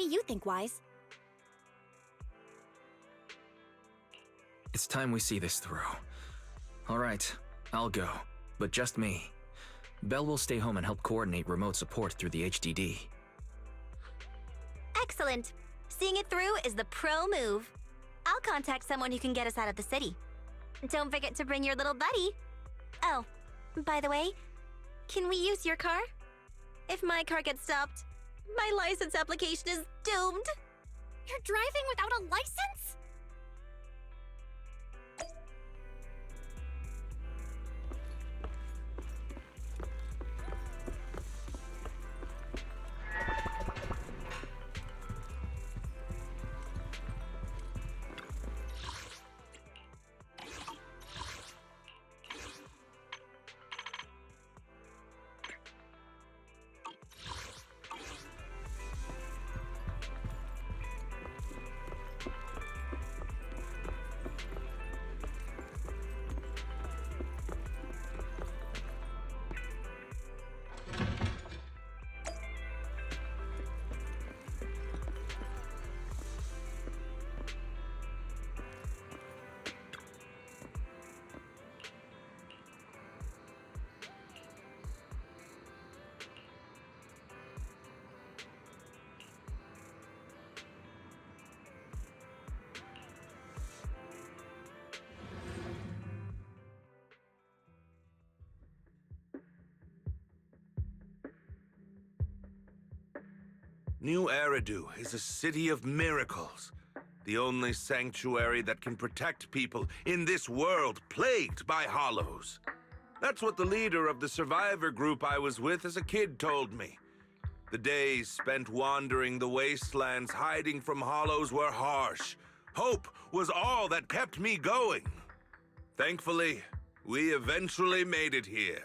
do you think, Wise? It's time we see this through. Alright, I'll go, but just me. Belle will stay home and help coordinate remote support through the HDD. Excellent. Seeing it through is the pro move. I'll contact someone who can get us out of the city. Don't forget to bring your little buddy. Oh, by the way, can we use your car? If my car gets stopped, my license application is doomed. You're driving without a license? New Eridu is a city of miracles. The only sanctuary that can protect people in this world plagued by hollows. That's what the leader of the survivor group I was with as a kid told me. The days spent wandering the wastelands hiding from hollows were harsh. Hope was all that kept me going. Thankfully, we eventually made it here.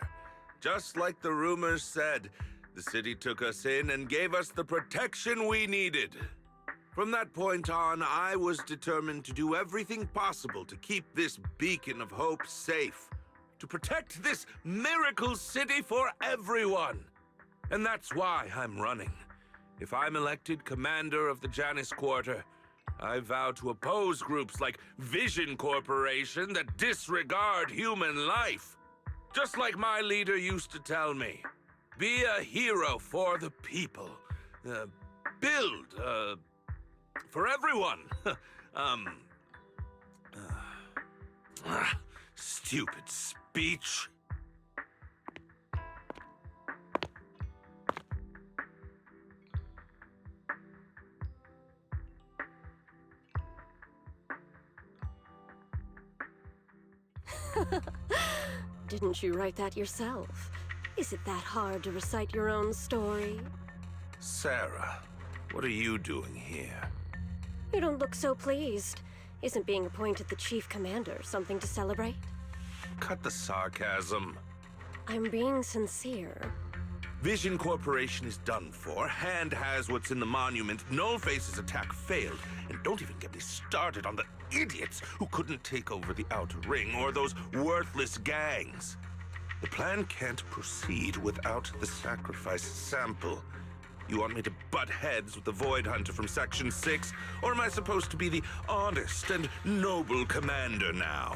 Just like the rumors said, the city took us in and gave us the protection we needed. From that point on, I was determined to do everything possible to keep this beacon of hope safe, to protect this miracle city for everyone. And that's why I'm running. If I'm elected commander of the Janus Quarter, I vow to oppose groups like Vision Corporation that disregard human life. Just like my leader used to tell me. Be a hero for the people. Build, for everyone. Stupid speech. Didn't you write that yourself? Is it that hard to recite your own story? Sarah, what are you doing here? You don't look so pleased. Isn't being appointed the chief commander something to celebrate? Cut the sarcasm. I'm being sincere. Vision Corporation is done for. Hand has what's in the monument. Nullface's attack failed. And don't even get me started on the idiots who couldn't take over the Outer Ring or those worthless gangs. The plan can't proceed without the sacrifice sample. You want me to butt heads with the Void Hunter from Section 6? Or am I supposed to be the honest and noble commander now?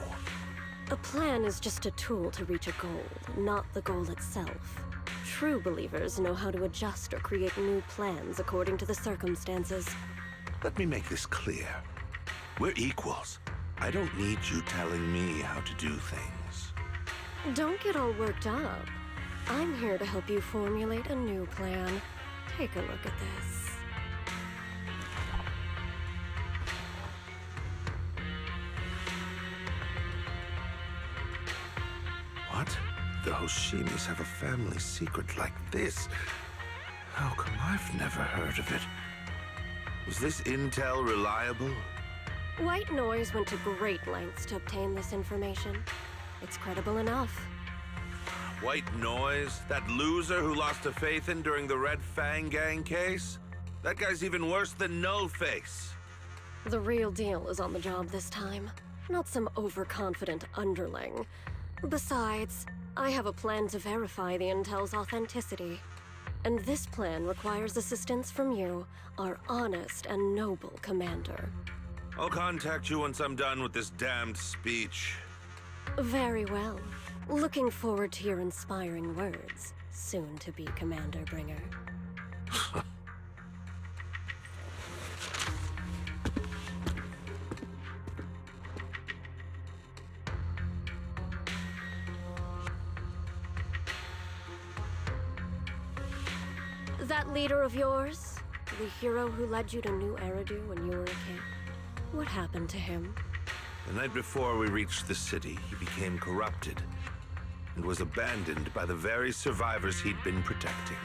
A plan is just a tool to reach a goal, not the goal itself. True believers know how to adjust or create new plans according to the circumstances. Let me make this clear. We're equals. I don't need you telling me how to do things. Don't get all worked up. I'm here to help you formulate a new plan. Take a look at this. What? The Hoshimis have a family secret like this? How come I've never heard of it? Was this intel reliable? White Noise went to great lengths to obtain this information. It's credible enough. White Noise? That loser who lost a faith in during the Red Fang Gang case? That guy's even worse than Nullface. The real deal is on the job this time, not some overconfident underling. Besides, I have a plan to verify the intel's authenticity. And this plan requires assistance from you, our honest and noble commander. I'll contact you once I'm done with this damned speech. Very well. Looking forward to your inspiring words, soon to be Commander Bringer. That leader of yours, the hero who led you to New Eridu when you were a kid, what happened to him? The night before we reached the city, he became corrupted and was abandoned by the very survivors he'd been protecting.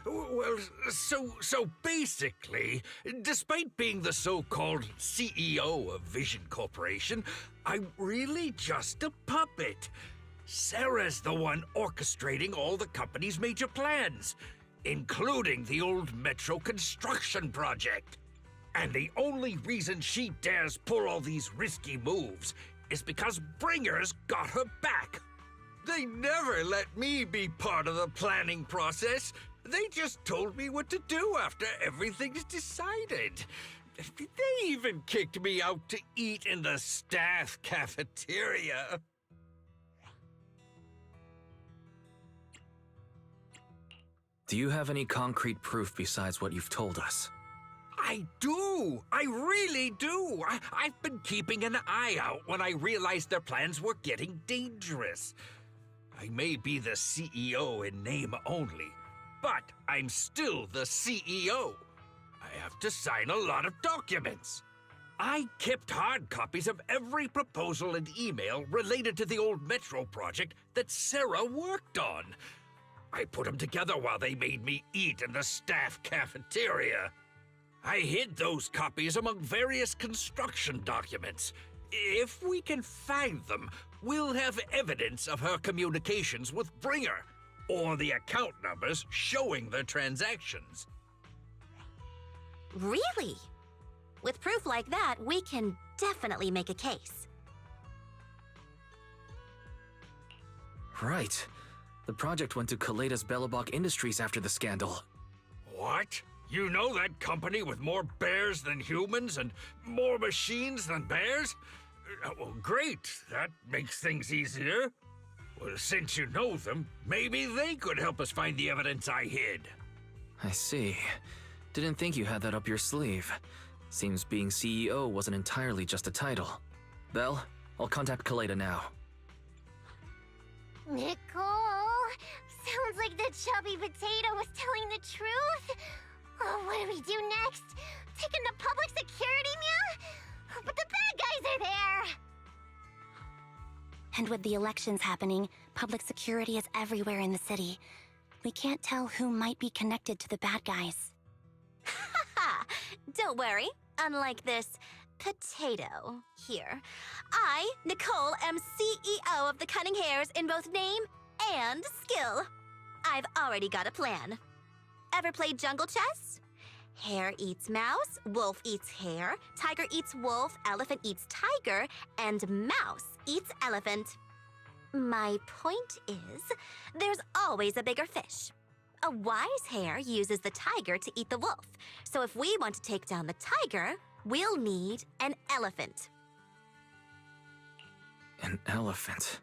Well, so basically, despite being the so-called CEO of Vision Corporation, I'm really just a puppet. Sarah's the one orchestrating all the company's major plans, including the old metro construction project. And the only reason she dares pull all these risky moves is because Bringer's got her back. They never let me be part of the planning process. They just told me what to do after everything's decided. They even kicked me out to eat in the staff cafeteria. Do you have any concrete proof besides what you've told us? I do! I really do! I've been keeping an eye out when I realized their plans were getting dangerous. I may be the CEO in name only, but I'm still the CEO. I have to sign a lot of documents. I kept hard copies of every proposal and email related to the old metro project that Sarah worked on. I put them together while they made me eat in the staff cafeteria. I hid those copies among various construction documents. If we can find them, we'll have evidence of her communications with Bringer, or the account numbers showing the transactions. Really? With proof like that, we can definitely make a case. Right. The project went to Kaleda's Belobog Industries after the scandal. What? You know that company with more bears than humans and more machines than bears? Well, great. That makes things easier. Well, since you know them, maybe they could help us find the evidence I hid. I see. Didn't think you had that up your sleeve. Seems being CEO wasn't entirely just a title. Belle, I'll contact Kaleda now. Nicole, sounds like the chubby potato was telling the truth. Oh, what do we do next? Take him to public security, meow? But the bad guys are there. And with the elections happening, public security is everywhere in the city. We can't tell who might be connected to the bad guys. Haha! Don't worry. Unlike this potato here, I, Nicole, am CEO of the Cunning Hares in both name and skill. I've already got a plan. Ever played jungle chess? Hare eats mouse, wolf eats hare, tiger eats wolf, elephant eats tiger, and mouse eats elephant. My point is, there's always a bigger fish. A wise hare uses the tiger to eat the wolf. So if we want to take down the tiger, we'll need an elephant. An elephant.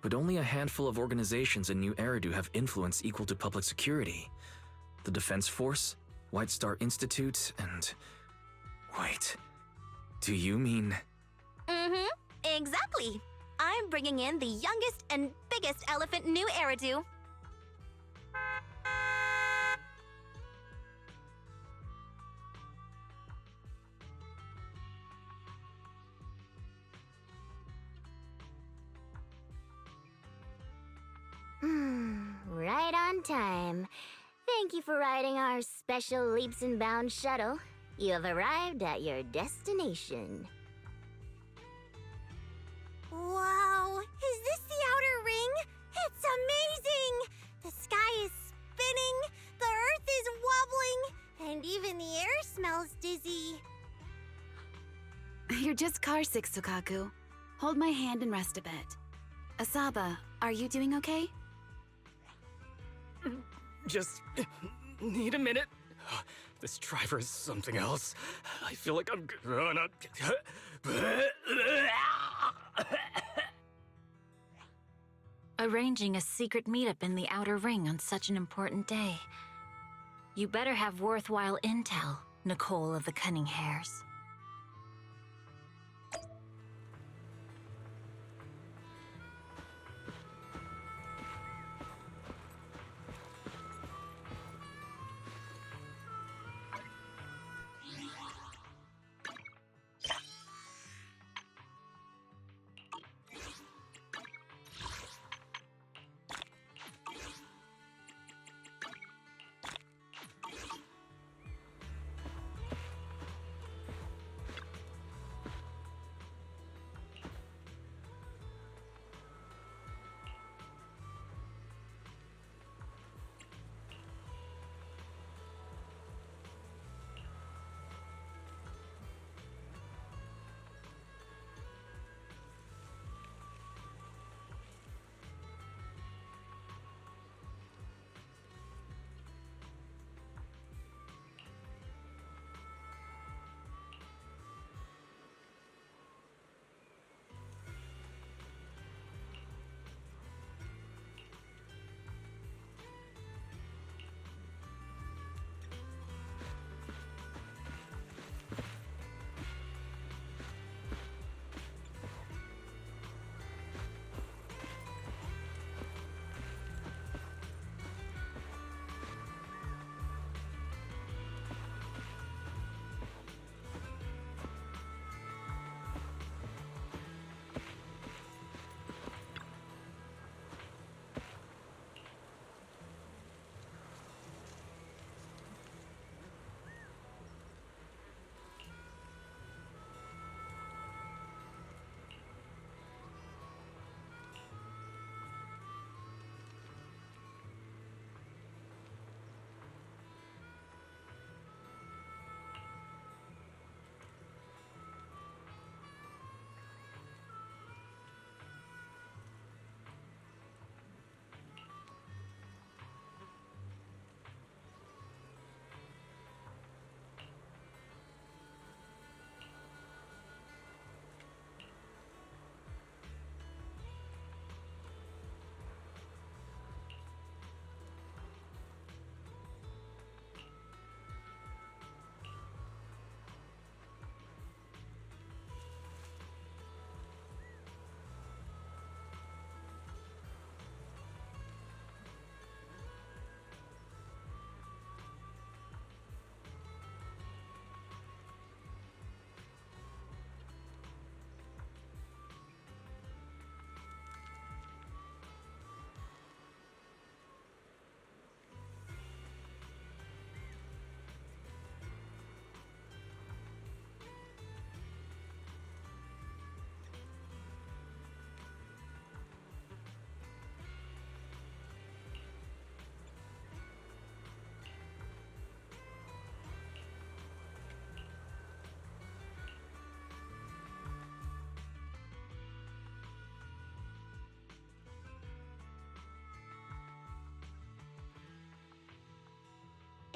But only a handful of organizations in New Eridu have influence equal to public security. The Defense Force, White Star Institute, and... Wait. Do you mean... Mm-hmm. Exactly. I'm bringing in the youngest and biggest elephant in New Eridu. Right on time. Thank you for riding our special leaps and bounds shuttle. You have arrived at your destination. Wow, is this the outer ring? It's amazing! The sky is spinning, the earth is wobbling, and even the air smells dizzy. You're just carsick, Sukaku. Hold my hand and rest a bit. Asaba, are you doing okay? Just need a minute. This driver is something else. I feel like I'm gonna... Arranging a secret meetup in the Outer Ring on such an important day. You better have worthwhile intel, Nicole of the Cunning Hares.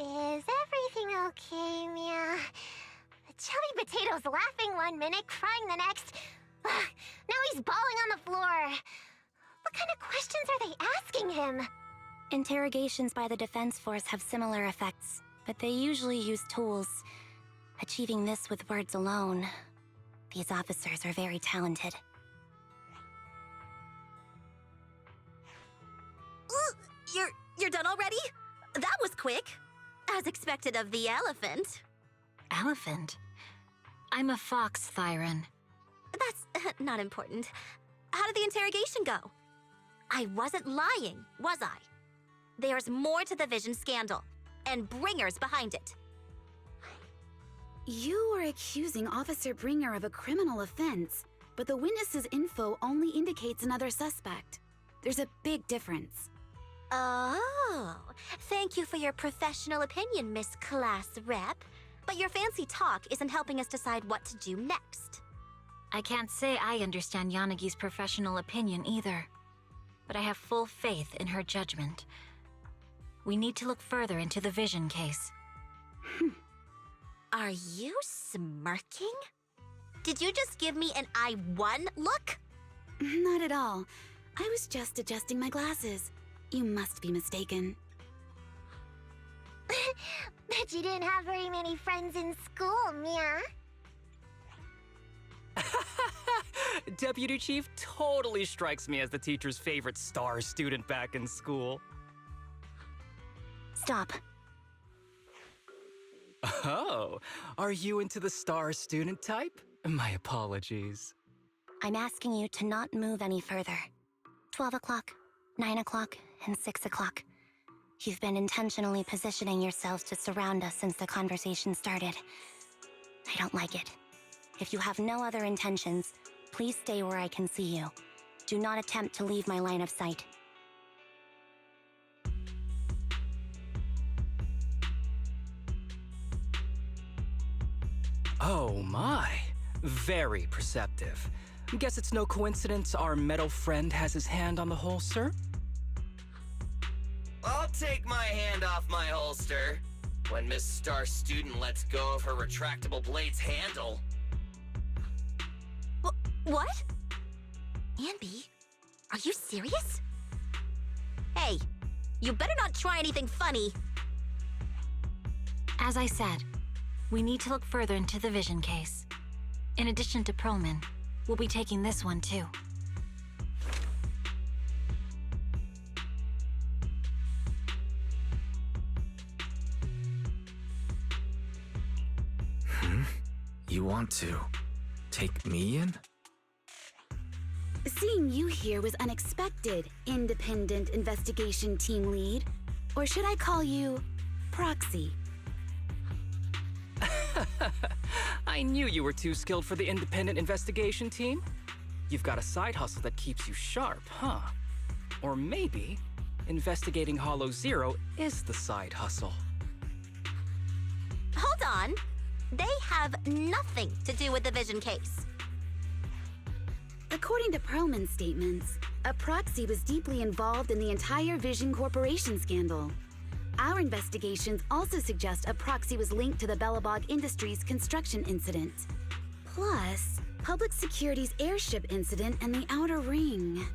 Is everything okay, Mia? The chubby potato's laughing one minute, crying the next. Now he's bawling on the floor. What kind of questions are they asking him? Interrogations by the Defense Force have similar effects, but they usually use tools. Achieving this with words alone, these officers are very talented. You're done already? That was quick. As expected of the elephant. Elephant? I'm a fox, Thyron. That's not important. How did the interrogation go? I wasn't lying, was I? There's more to the Vision scandal, and Bringer's behind it. You are accusing Officer Bringer of a criminal offense, but the witness's info only indicates another suspect. There's a big difference. Oh, thank you for your professional opinion, Miss Class Rep. But your fancy talk isn't helping us decide what to do next. I can't say I understand Yanagi's professional opinion either, but I have full faith in her judgment. We need to look further into the Vision case. Are you smirking? Did you just give me an I-1 look? Not at all. I was just adjusting my glasses. You must be mistaken. Bet you didn't have very many friends in school, Mia. Deputy Chief totally strikes me as the teacher's favorite star student back in school. Stop. Oh, are you into the star student type? My apologies. I'm asking you to not move any further. 12 o'clock, 9 o'clock, and 6 o'clock. You've been intentionally positioning yourselves to surround us since the conversation started. I don't like it. If you have no other intentions, please stay where I can see you. Do not attempt to leave my line of sight. Oh my, very perceptive. Guess it's no coincidence our metal friend has his hand on the holster? I'll take my hand off my holster when Miss Star Student lets go of her retractable blade's handle. What? Anby, are you serious? Hey, you better not try anything funny. As I said, we need to look further into the Vision case. In addition to Perlman, we'll be taking this one too. You want to take me in? Seeing you here was unexpected, Independent Investigation Team Lead. Or should I call you Proxy? I knew you were too skilled for the independent investigation team. You've got a side hustle that keeps you sharp, huh? Or maybe investigating Hollow Zero is the side hustle. Hold on. They have nothing to do with the Vision case. According to Perlman's statements, a proxy was deeply involved in the entire Vision Corporation scandal. Our investigations also suggest a proxy was linked to the Bellabog Industries construction incident. Plus, Public Security's airship incident and the Outer Ring.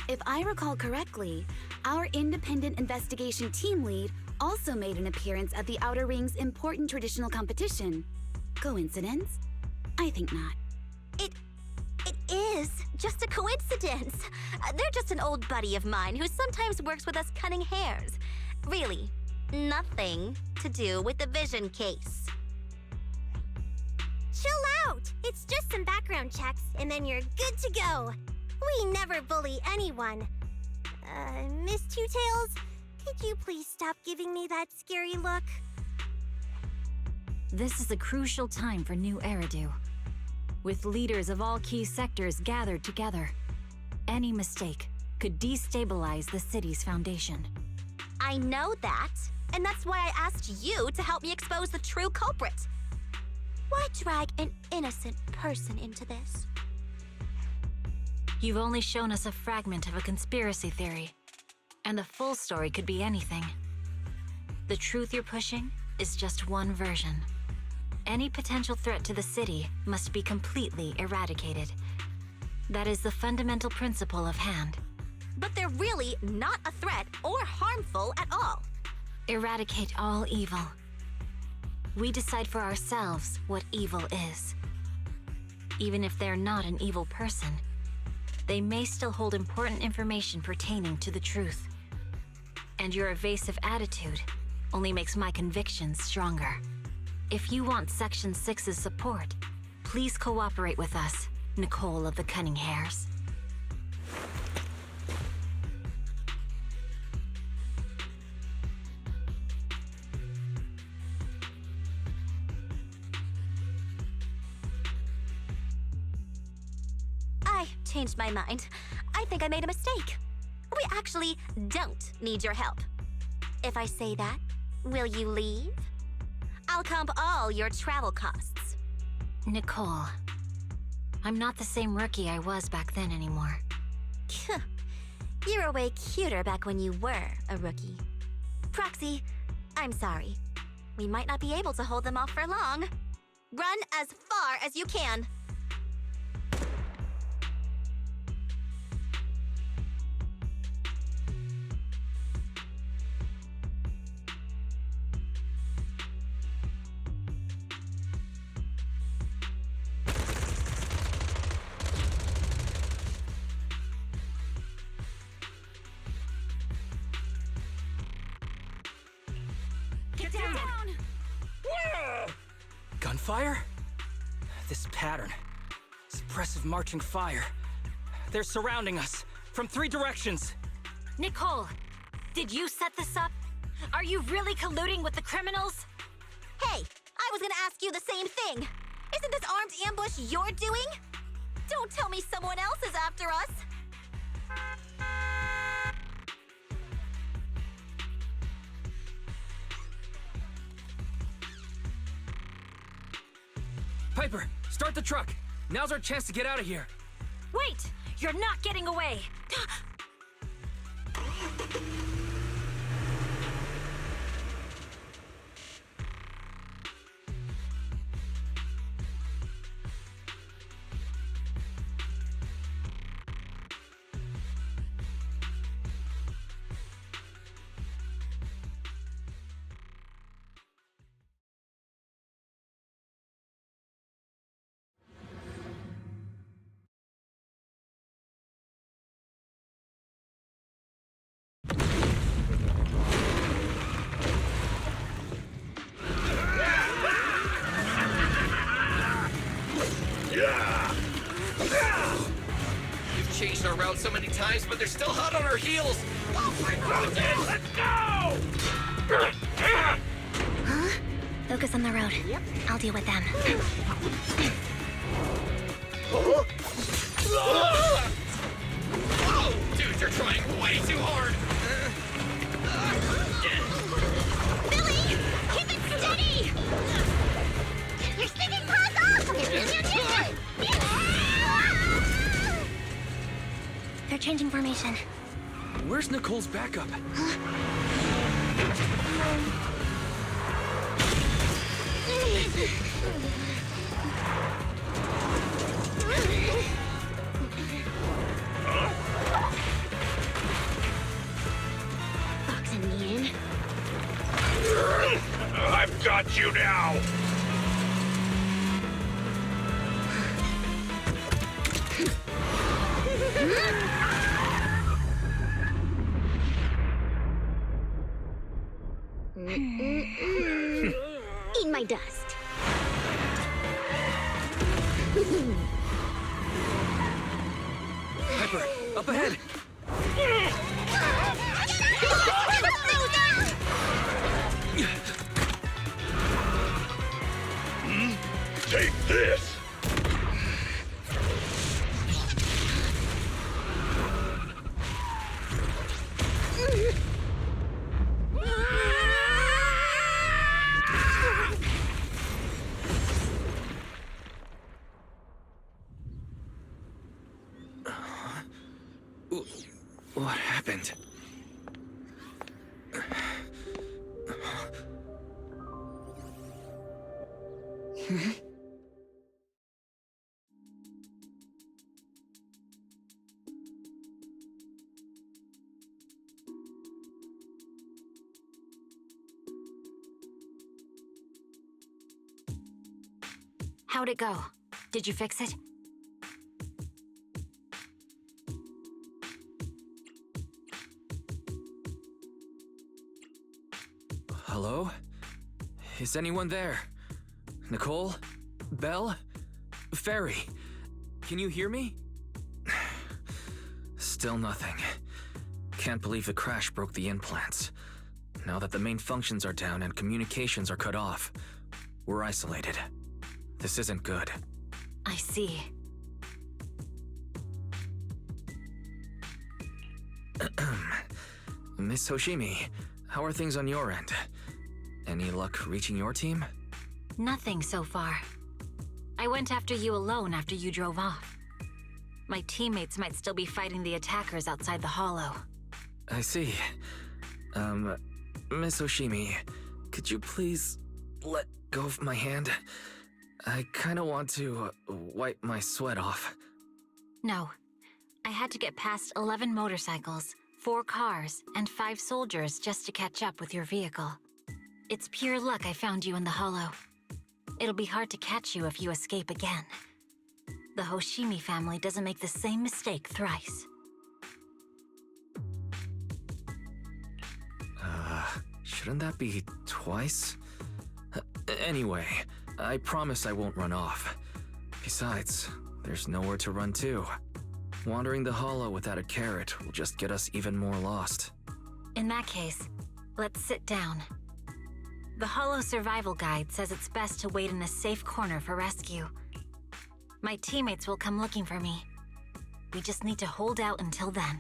If I recall correctly, our independent investigation team lead also made an appearance at the Outer Ring's important traditional competition. Coincidence? I think not. It is just a coincidence. They're just an old buddy of mine who sometimes works with us cunning hares. Really, nothing to do with the Vision case. Chill out! It's just some background checks, and then you're good to go. We never bully anyone. Miss Two Tails, could you please stop giving me that scary look? This is a crucial time for New Eridu. With leaders of all key sectors gathered together, any mistake could destabilize the city's foundation. I know that, and that's why I asked you to help me expose the true culprit. Why drag an innocent person into this? You've only shown us a fragment of a conspiracy theory, and the full story could be anything. The truth you're pushing is just one version. Any potential threat to the city must be completely eradicated. That is the fundamental principle of Hand. But they're really not a threat or harmful at all. Eradicate all evil. We decide for ourselves what evil is. Even if they're not an evil person, they may still hold important information pertaining to the truth. And your evasive attitude only makes my convictions stronger. If you want Section 6's support, please cooperate with us, Nicole of the Cunning Hairs. I changed my mind. I think I made a mistake. We actually don't need your help. If I say that, will you leave? I'll comp all your travel costs. Nicole, I'm not the same rookie I was back then anymore. You were way cuter back when you were a rookie. Proxy, I'm sorry. We might not be able to hold them off for long. Run as far as you can. Get down! Gunfire? This pattern. Suppressive marching fire. They're surrounding us from 3 directions. Nicole, did you set this up? Are you really colluding with the criminals? Hey, I was gonna ask you the same thing. Isn't this armed ambush you're doing? Don't tell me someone else is after us. Piper, start the truck. Now's our chance to get out of here. Wait! You're not getting away! We've changed our route so many times, but they're still hot on our heels. Oh my God! Let's go! Focus on the road. Yep. I'll deal with them. Oh, dude, you're trying way too hard. Billy! Keep it steady! You're sticking paws off! They're changing formation. Where's Nicole's backup? Boxing me in. I've got you now! Eat my dust. Piper, up ahead! Take this! What happened? How'd it go? Did you fix it? Hello? Is anyone there? Nicole? Belle? Fairy? Can you hear me? Still nothing. Can't believe the crash broke the implants. Now that the main functions are down and communications are cut off, we're isolated. This isn't good. I see. Miss Hoshimi, how are things on your end? Any luck reaching your team? Nothing so far. I went after you alone after you drove off. My teammates might still be fighting the attackers outside the hollow. I see. Miss Hoshimi, could you please let go of my hand? I kinda want to wipe my sweat off. No. I had to get past 11 motorcycles, 4 cars, and 5 soldiers just to catch up with your vehicle. It's pure luck I found you in the hollow. It'll be hard to catch you if you escape again. The Hoshimi family doesn't make the same mistake thrice. Shouldn't that be twice? Anyway, I promise I won't run off. Besides, there's nowhere to run to. Wandering the hollow without a carrot will just get us even more lost. In that case, let's sit down. The Hollow Survival Guide says it's best to wait in a safe corner for rescue. My teammates will come looking for me. We just need to hold out until then.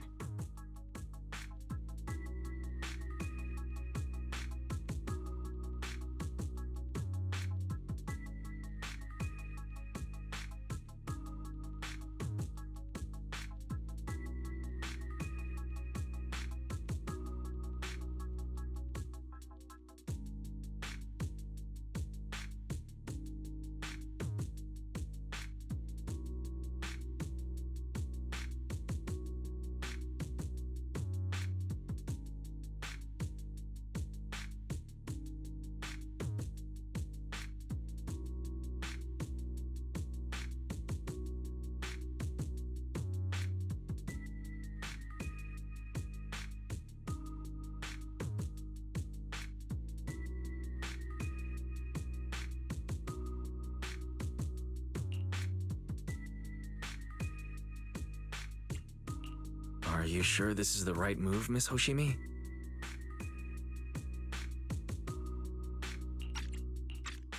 Are you sure this is the right move, Miss Hoshimi?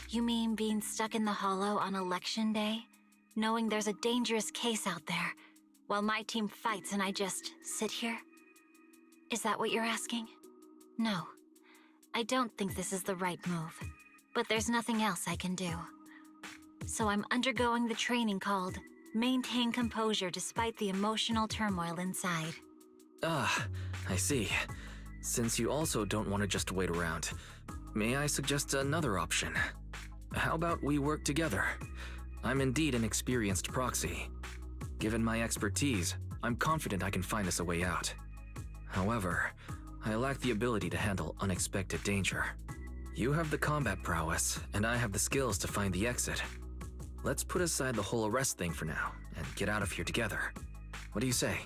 You mean being stuck in the hollow on election day? Knowing there's a dangerous case out there, while my team fights and I just sit here? Is that what you're asking? No. I don't think this is the right move. But there's nothing else I can do. So I'm undergoing the training called Maintain Composure Despite the Emotional Turmoil Inside. Ah, I see. Since you also don't want to just wait around, may I suggest another option? How about we work together? I'm indeed an experienced proxy. Given my expertise, I'm confident I can find us a way out. However, I lack the ability to handle unexpected danger. You have the combat prowess, and I have the skills to find the exit. Let's put aside the whole arrest thing for now, and get out of here together. What do you say?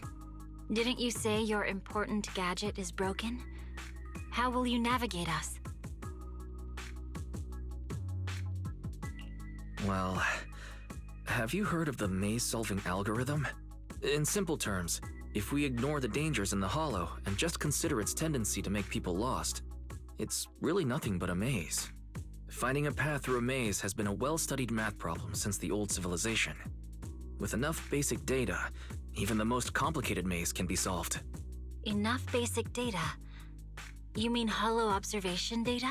Didn't you say your important gadget is broken? How will you navigate us? Well, have you heard of the maze-solving algorithm? In simple terms, if we ignore the dangers in the hollow and just consider its tendency to make people lost, it's really nothing but a maze. Finding a path through a maze has been a well-studied math problem since the old civilization. With enough basic data, even the most complicated maze can be solved. Enough basic data? You mean hollow observation data?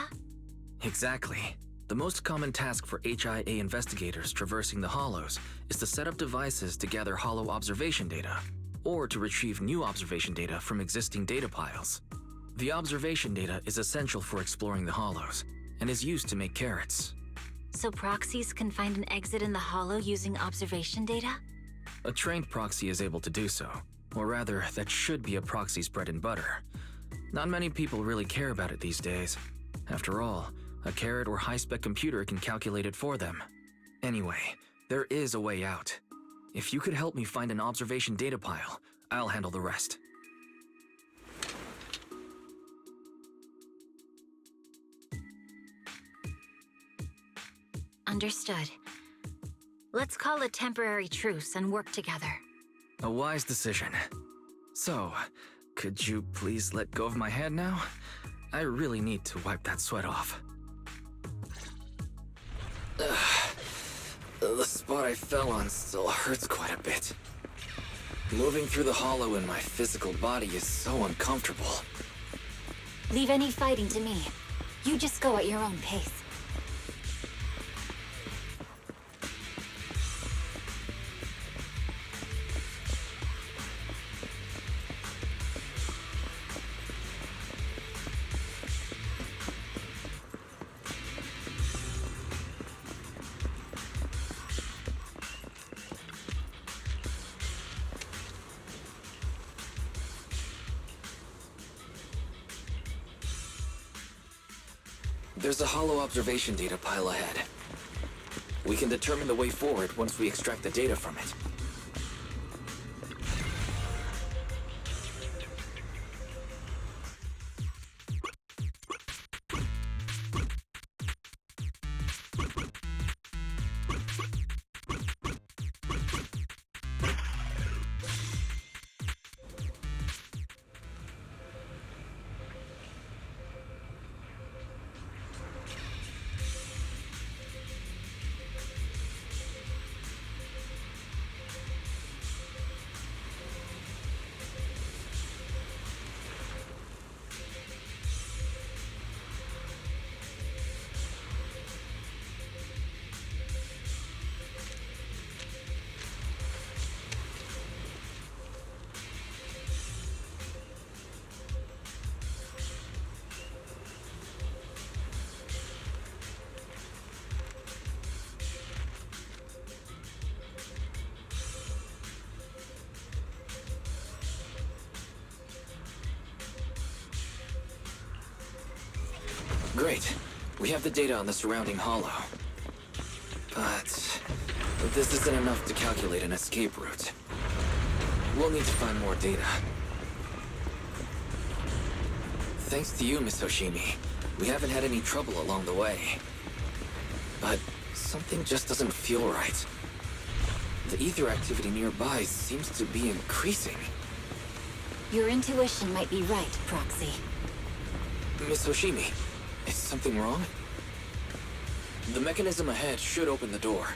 Exactly. The most common task for HIA investigators traversing the hollows is to set up devices to gather hollow observation data, or to retrieve new observation data from existing data piles. The observation data is essential for exploring the hollows, and is used to make carrots. So proxies can find an exit in the hollow using observation data? A trained proxy is able to do so, or rather, that should be a proxy's bread and butter. Not many people really care about it these days. After all, a carrot or high-spec computer can calculate it for them. Anyway, there is a way out. If you could help me find an observation data pile, I'll handle the rest. Understood. Let's call a temporary truce and work together. A wise decision. So, could you please let go of my hand now? I really need to wipe that sweat off. The spot I fell on still hurts quite a bit. Moving through the hollow in my physical body is so uncomfortable. Leave any fighting to me. You just go at your own pace. There's a hollow observation data pile ahead. We can determine the way forward once we extract the data from it. Great. We have the data on the surrounding hollow. But this isn't enough to calculate an escape route. We'll need to find more data. Thanks to you, Miss Hoshimi, we haven't had any trouble along the way. But something just doesn't feel right. The ether activity nearby seems to be increasing. Your intuition might be right, Proxy. Miss Hoshimi, is something wrong? The mechanism ahead should open the door.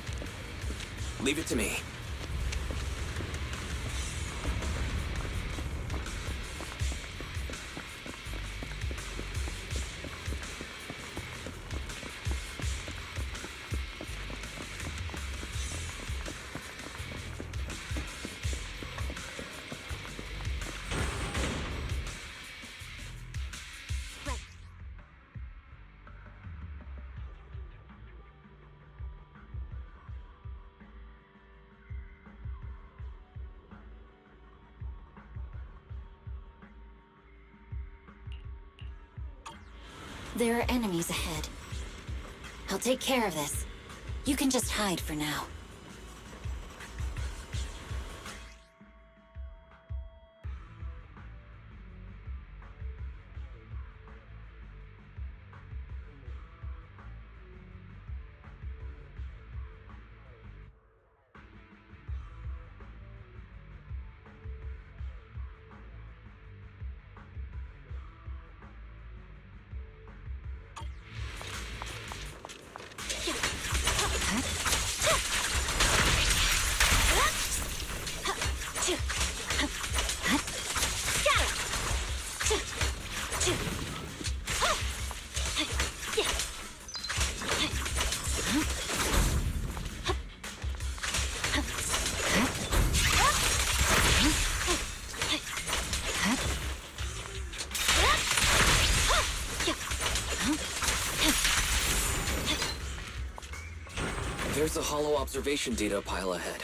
Leave it to me. There are enemies ahead. I'll take care of this. You can just hide for now. There's a hollow observation data pile ahead.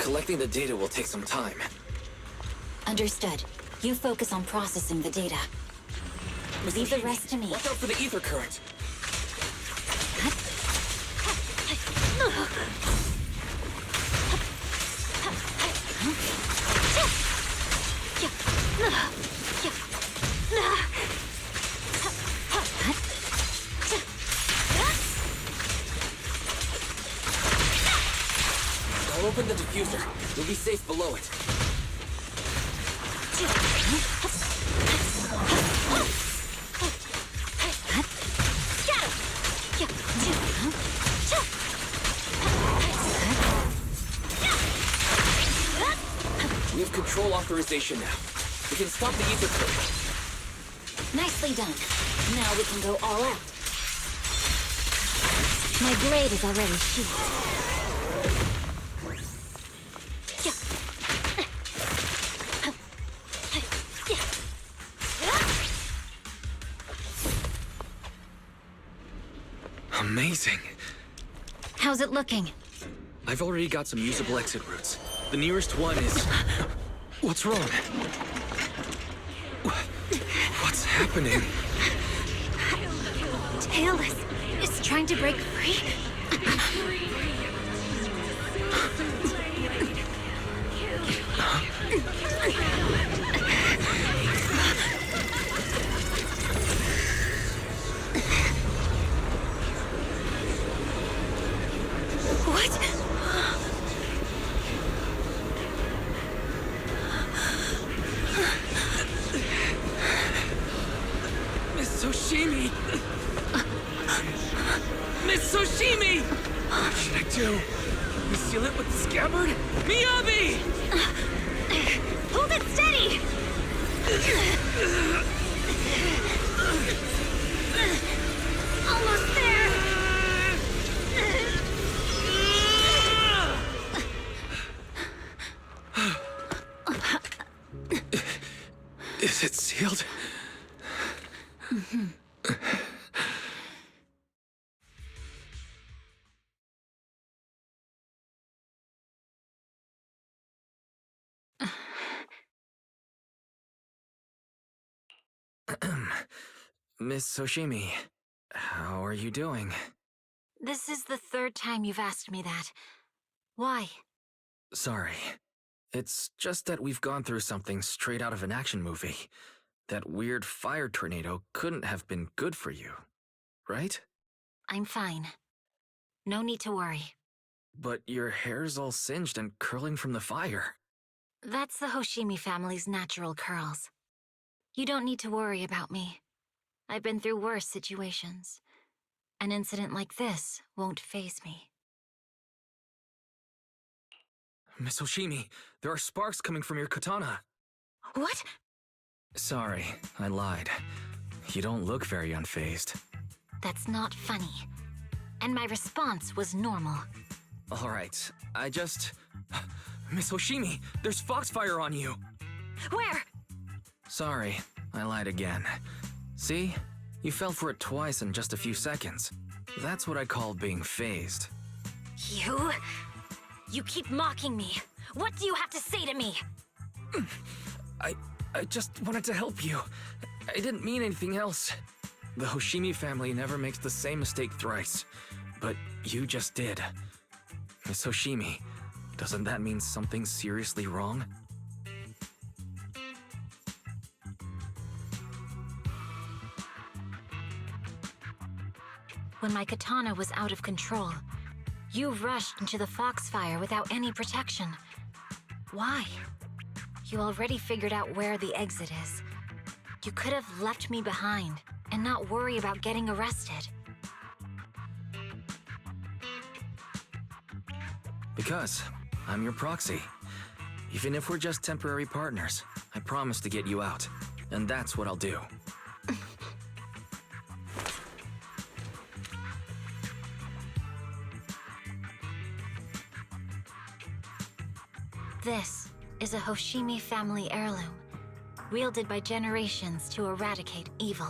Collecting the data will take some time. Understood. You focus on processing the data. Leave the rest to me. Watch out for the ether current. I'll open the diffuser. You'll be safe below it. We have control authorization now. We can stop the ether current. Nicely done. Now we can go all out. My blade is already sheathed. Amazing. How's it looking? I've already got some usable exit routes. The nearest one is... What's wrong? What's happening? Tailless is trying to break free. What? Miss Soshimi! Miss Soshimi! What should I do? Seal it with the scabbard? Miyabi! Hold it steady! Almost there! Is it sealed? Miss Soshimi, how are you doing? This is the third time you've asked me that. Why? Sorry. It's just that we've gone through something straight out of an action movie. That weird fire tornado couldn't have been good for you, right? I'm fine. No need to worry. But your hair's all singed and curling from the fire. That's the Hoshimi family's natural curls. You don't need to worry about me. I've been through worse situations. An incident like this won't faze me. Miss Hoshimi, there are sparks coming from your katana. What? Sorry, I lied. You don't look very unfazed. That's not funny. And my response was normal. All right, I just... Miss Hoshimi, there's foxfire on you! Where? Sorry, I lied again. See? You fell for it twice in just a few seconds. That's what I call being phased. You? You keep mocking me. What do you have to say to me? I just wanted to help you. I didn't mean anything else. The Hoshimi family never makes the same mistake thrice. But you just did. Miss Hoshimi, doesn't that mean something seriously wrong? When my katana was out of control, you rushed into the foxfire without any protection. Why? You already figured out where the exit is. You could have left me behind and not worry about getting arrested. Because I'm your proxy. Even if we're just temporary partners, I promise to get you out. And that's what I'll do. This is a Hoshimi family heirloom, wielded by generations to eradicate evil.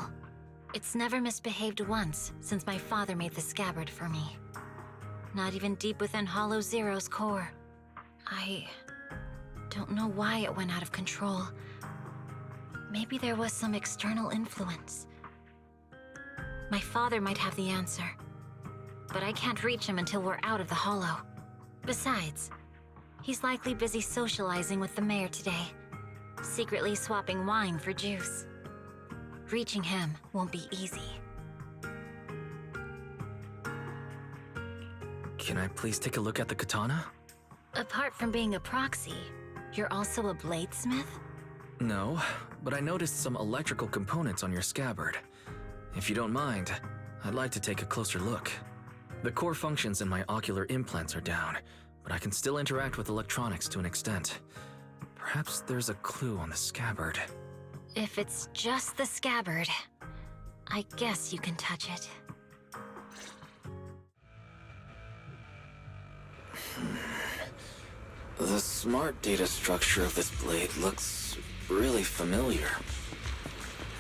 It's never misbehaved once since my father made the scabbard for me. Not even deep within Hollow Zero's core. I don't know why it went out of control. Maybe there was some external influence. My father might have the answer, but I can't reach him until we're out of the Hollow. Besides, he's likely busy socializing with the mayor today, secretly swapping wine for juice. Reaching him won't be easy. Can I please take a look at the katana? Apart from being a proxy, you're also a bladesmith? No, but I noticed some electrical components on your scabbard. If you don't mind, I'd like to take a closer look. The core functions in my ocular implants are down, but I can still interact with electronics to an extent. Perhaps there's a clue on the scabbard. If it's just the scabbard, I guess you can touch it. The smart data structure of this blade looks really familiar.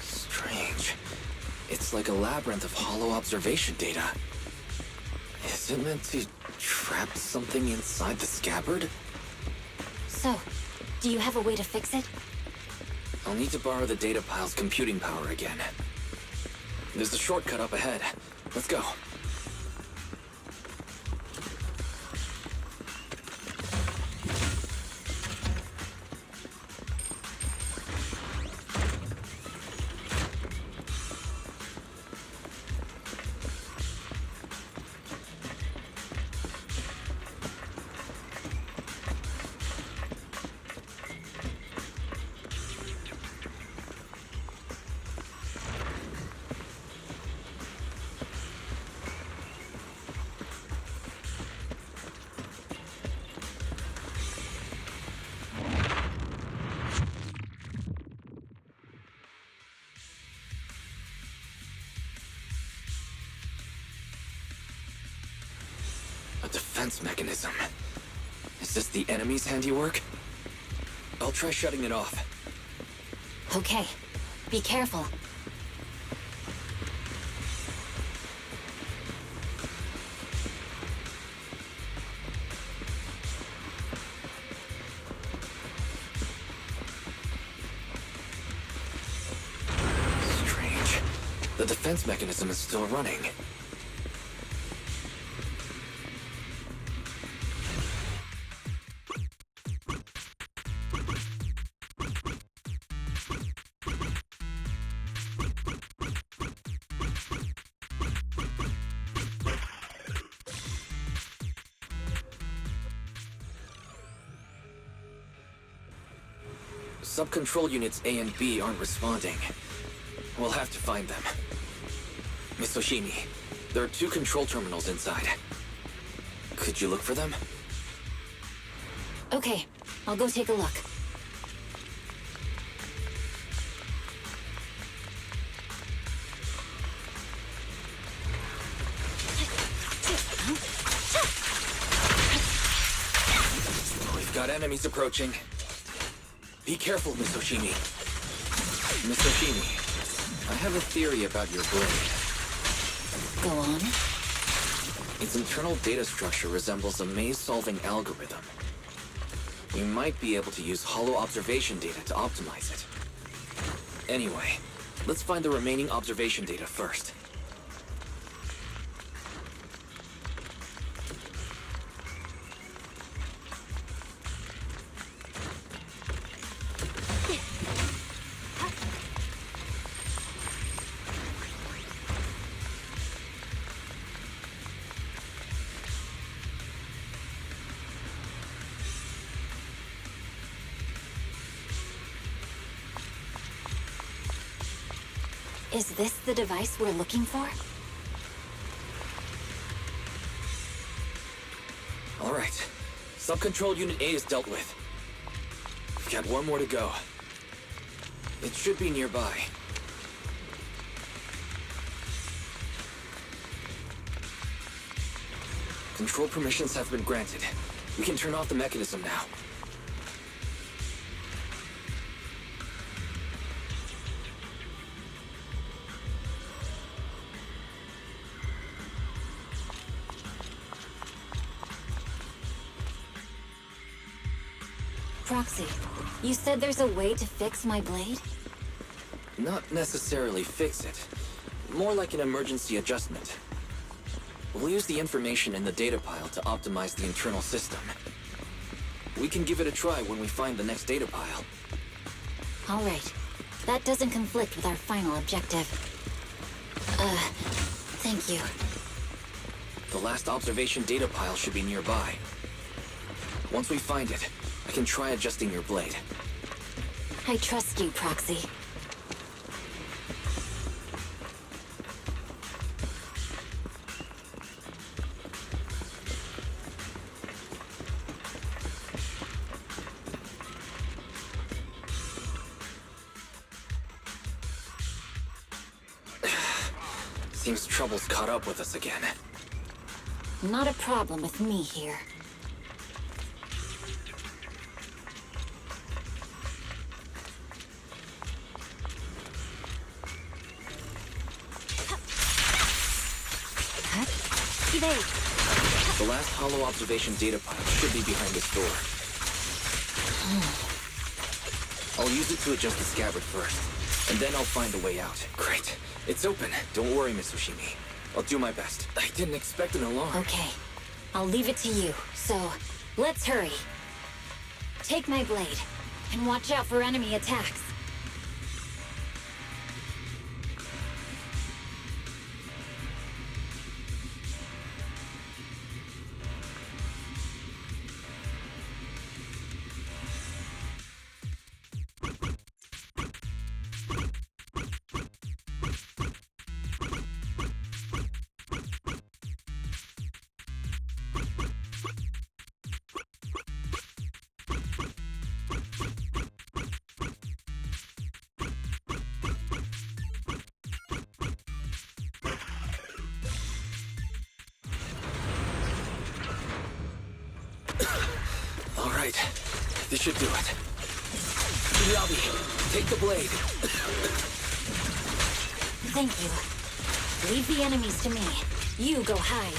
Strange. It's like a labyrinth of hollow observation data. Is it meant to trap something inside the scabbard? So, do you have a way to fix it? I'll need to borrow the data pile's computing power again. There's a shortcut up ahead. Let's go. A defense mechanism. Is this the enemy's handiwork? I'll try shutting it off. Okay, be careful. Strange. The defense mechanism is still running. Sub-control units A and B aren't responding. We'll have to find them. Miss Oshimi, there are 2 control terminals inside. Could you look for them? Okay, I'll go take a look. We've got enemies approaching. Be careful, Miss Oshimi. Miss Oshimi, I have a theory about your blade. Go on. Its internal data structure resembles a maze-solving algorithm. We might be able to use hollow observation data to optimize it. Anyway, let's find the remaining observation data first. Is this the device we're looking for? All right. Sub-control unit A is dealt with. We've got 1 more to go. It should be nearby. Control permissions have been granted. We can turn off the mechanism now. Proxy, you said there's a way to fix my blade? Not necessarily fix it. More like an emergency adjustment. We'll use the information in the data pile to optimize the internal system. We can give it a try when we find the next data pile. All right. That doesn't conflict with our final objective. Thank you. The last observation data pile should be nearby. Once we find it, I can try adjusting your blade. I trust you, Proxy. Seems trouble's caught up with us again. Not a problem with me here. The last hollow observation data pile should be behind this door. I'll use it to adjust the scabbard first, and then I'll find a way out. Great. It's open. Don't worry, Miss Ushimi. I'll do my best. I didn't expect an alarm. Okay. I'll leave it to you. So, let's hurry. Take my blade, and watch out for enemy attacks. All right. This should do it. Yabi, take the blade. Thank you. Leave the enemies to me. You go hide.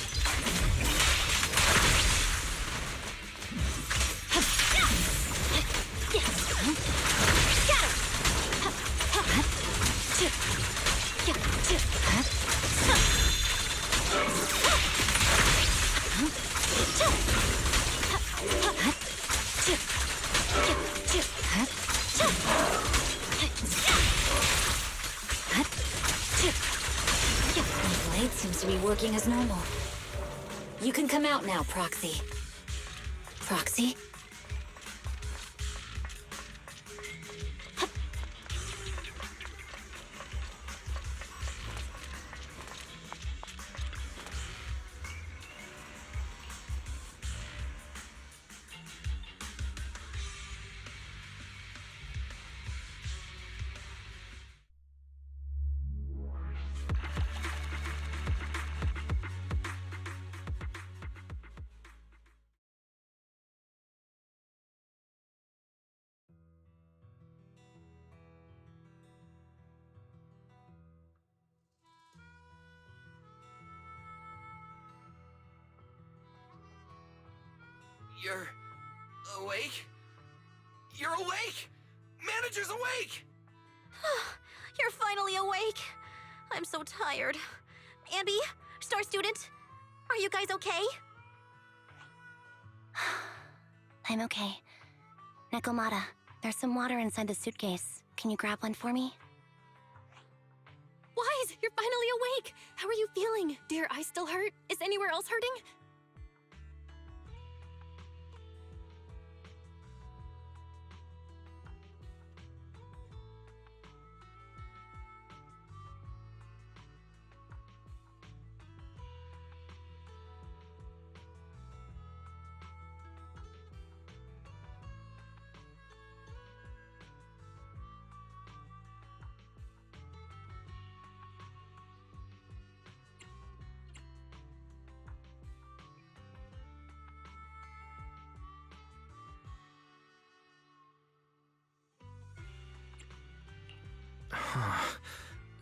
My blade seems to be working as normal. You can come out now, Proxy. Proxy? You're awake? You're awake! Manager's awake! You're finally awake. I'm so tired. Ambi, Star Student, are you guys okay? I'm okay. Nekomata, there's some water inside the suitcase. Can you grab one for me? Wise, you're finally awake! How are you feeling? Do your eyes still hurt? Is anywhere else hurting?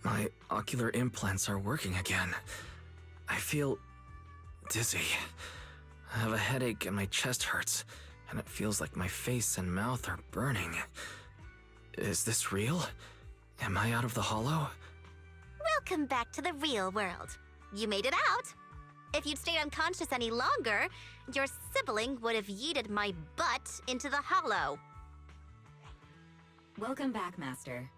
My ocular implants are working again. I feel dizzy. I have a headache and my chest hurts, and it feels like my face and mouth are burning. Is this real? Am I out of the hollow? Welcome back to the real world. You made it out. If you'd stayed unconscious any longer, your sibling would have yeeted my butt into the hollow. Welcome back, Master.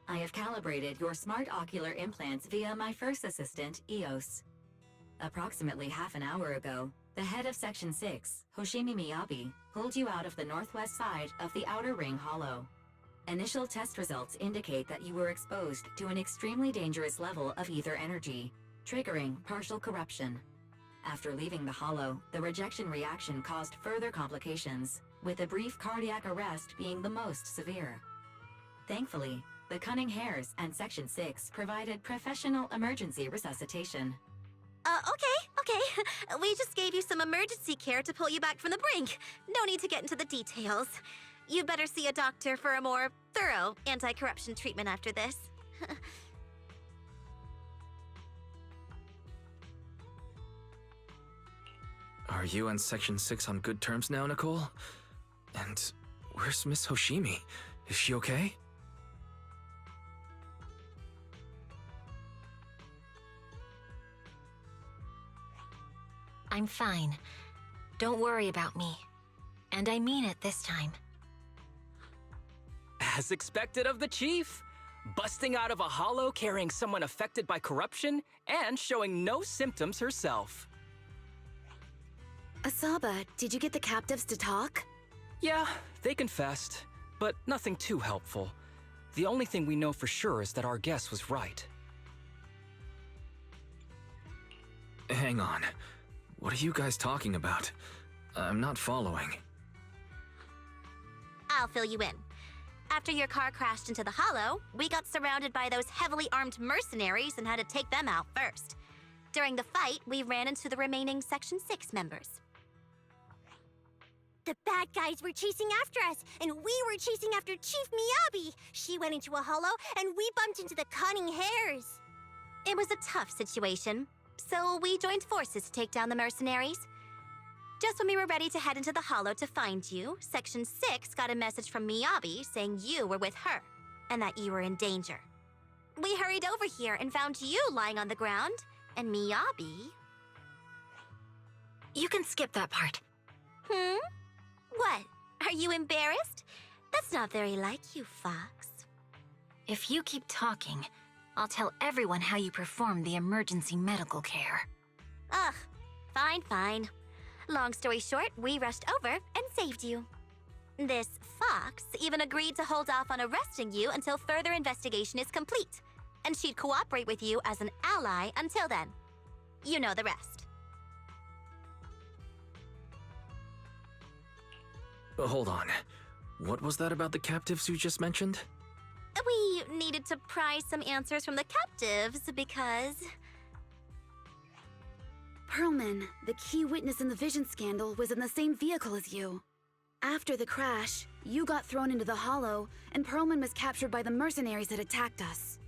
I have calibrated your smart ocular implants via my first assistant, EOS. Approximately half an hour ago, the head of Section 6, Hoshimi Miyabi, pulled you out of the northwest side of the Outer Ring Hollow. Initial test results indicate that you were exposed to an extremely dangerous level of ether energy, triggering partial corruption. After leaving the hollow, the rejection reaction caused further complications, with a brief cardiac arrest being the most severe. Thankfully, the Cunning Hares and Section 6 provided professional emergency resuscitation. Okay. We just gave you some emergency care to pull you back from the brink. No need to get into the details. You better see a doctor for a more thorough anti-corruption treatment after this. Are you and Section 6 on good terms now, Nicole? And where's Miss Hoshimi? Is she okay? I'm fine. Don't worry about me. And I mean it this time. As expected of the chief. Busting out of a hollow carrying someone affected by corruption and showing no symptoms herself. Asaba, did you get the captives to talk? Yeah, they confessed, but nothing too helpful. The only thing we know for sure is that our guess was right. Hang on. What are you guys talking about? I'm not following. I'll fill you in. After your car crashed into the hollow, we got surrounded by those heavily armed mercenaries and had to take them out first. During the fight, we ran into the remaining Section 6 members. The bad guys were chasing after us, and we were chasing after Chief Miyabi. She went into a hollow, and we bumped into the Cunning Hares. It was a tough situation, so we joined forces to take down the mercenaries. Just when we were ready to head into the hollow to find you, Section 6 got a message from Miyabi saying you were with her, and that you were in danger. We hurried over here and found you lying on the ground, and Miyabi... You can skip that part. What? Are you embarrassed? That's not very like you, Fox. If you keep talking, I'll tell everyone how you performed the emergency medical care. Ugh, fine. Long story short, we rushed over and saved you. This Fox even agreed to hold off on arresting you until further investigation is complete, and she'd cooperate with you as an ally until then. You know the rest. Hold on. What was that about the captives you just mentioned? We needed to pry some answers from the captives because... Pearlman, the key witness in the Vision scandal, was in the same vehicle as you. After the crash, you got thrown into the hollow, and Pearlman was captured by the mercenaries that attacked us.